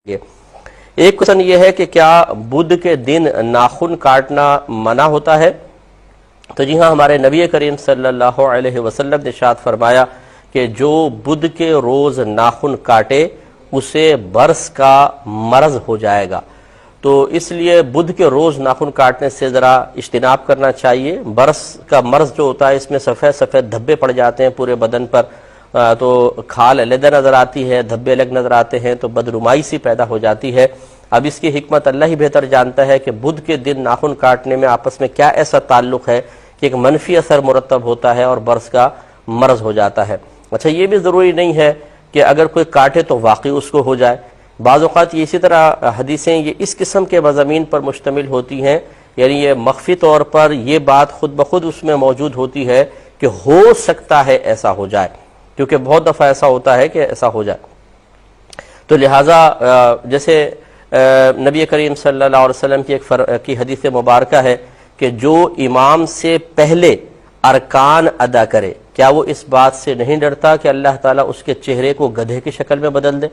ایک کوشچن یہ ہے کہ کیا بدھ کے دن ناخن کاٹنا منع ہوتا ہے؟ تو جی ہاں، ہمارے نبی کریم صلی اللہ علیہ وسلم نے ارشاد فرمایا کہ جو بدھ کے روز ناخن کاٹے اسے برس کا مرض ہو جائے گا۔ تو اس لیے بدھ کے روز ناخن کاٹنے سے ذرا اجتناب کرنا چاہیے۔ برس کا مرض جو ہوتا ہے اس میں سفید سفید دھبے پڑ جاتے ہیں پورے بدن پر، تو کھال علیحدہ نظر آتی ہے، دھبے الگ نظر آتے ہیں، تو بدنمائی سی پیدا ہو جاتی ہے۔ اب اس کی حکمت اللہ ہی بہتر جانتا ہے کہ بدھ کے دن ناخن کاٹنے میں آپس میں کیا ایسا تعلق ہے کہ ایک منفی اثر مرتب ہوتا ہے اور برس کا مرض ہو جاتا ہے۔ اچھا، یہ بھی ضروری نہیں ہے کہ اگر کوئی کاٹے تو واقعی اس کو ہو جائے۔ بعض اوقات یہ اسی طرح حدیثیں یہ اس قسم کے مضامین پر مشتمل ہوتی ہیں، یعنی یہ مخفی طور پر یہ بات خود بخود اس میں موجود ہوتی ہے کہ ہو سکتا ہے ایسا ہو جائے، کیونکہ بہت دفعہ ایسا ہوتا ہے کہ ایسا ہو جائے۔ تو لہٰذا جیسے نبی کریم صلی اللہ علیہ وسلم کی حدیث مبارکہ ہے کہ جو امام سے پہلے ارکان ادا کرے، کیا وہ اس بات سے نہیں ڈرتا کہ اللہ تعالیٰ اس کے چہرے کو گدھے کی شکل میں بدل دے؟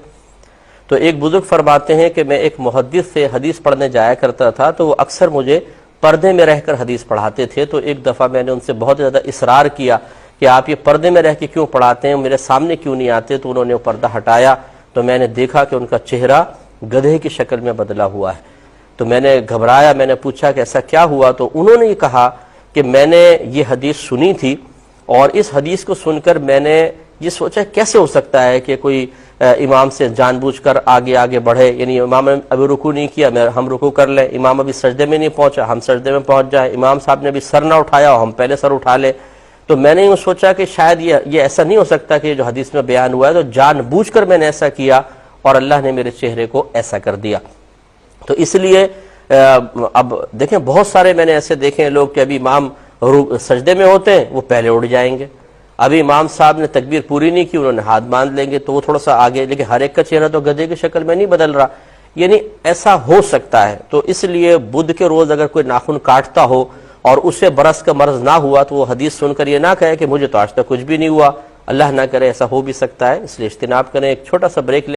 تو ایک بزرگ فرماتے ہیں کہ میں ایک محدث سے حدیث پڑھنے جایا کرتا تھا، تو وہ اکثر مجھے پردے میں رہ کر حدیث پڑھاتے تھے۔ تو ایک دفعہ میں نے ان سے بہت زیادہ اصرار کیا کہ آپ یہ پردے میں رہ کے کیوں پڑھاتے ہیں، میرے سامنے کیوں نہیں آتے؟ تو انہوں نے وہ پردہ ہٹایا تو میں نے دیکھا کہ ان کا چہرہ گدھے کی شکل میں بدلا ہوا ہے۔ تو میں نے گھبرایا، میں نے پوچھا کہ ایسا کیا ہوا؟ تو انہوں نے یہ کہا کہ میں نے یہ حدیث سنی تھی، اور اس حدیث کو سن کر میں نے یہ سوچا کیسے ہو سکتا ہے کہ کوئی امام سے جان بوجھ کر آگے بڑھے، یعنی امام نے ابھی رکوع نہیں کیا ہم رکوع کر لیں، امام ابھی سجدے میں نہیں پہنچا ہم سجدے میں پہنچ جائیں، امام صاحب نے ابھی سر نہ اٹھایا ہم پہلے سر اٹھا لیں۔ تو میں نے یہ سوچا کہ شاید یہ ایسا نہیں ہو سکتا کہ جو حدیث میں بیان ہوا ہے، تو جان بوجھ کر میں نے ایسا کیا اور اللہ نے میرے چہرے کو ایسا کر دیا۔ تو اس لیے اب دیکھیں بہت سارے میں نے ایسے دیکھے لوگ کہ ابھی امام سجدے میں ہوتے ہیں وہ پہلے اٹھ جائیں گے، ابھی امام صاحب نے تکبیر پوری نہیں کی انہوں نے ہاتھ باندھ لیں گے تو وہ تھوڑا سا آگے، لیکن ہر ایک کا چہرہ تو گدھے کی شکل میں نہیں بدل رہا، یعنی ایسا ہو سکتا ہے۔ تو اس لیے بدھ کے روز اگر کوئی ناخن کاٹتا ہو اور اسے برس کا مرض نہ ہوا تو وہ حدیث سن کر یہ نہ کہے کہ مجھے تو آج تک کچھ بھی نہیں ہوا، اللہ نہ کرے ایسا ہو بھی سکتا ہے، اس لیے اجتناب کریں۔ ایک چھوٹا سا بریک لیں۔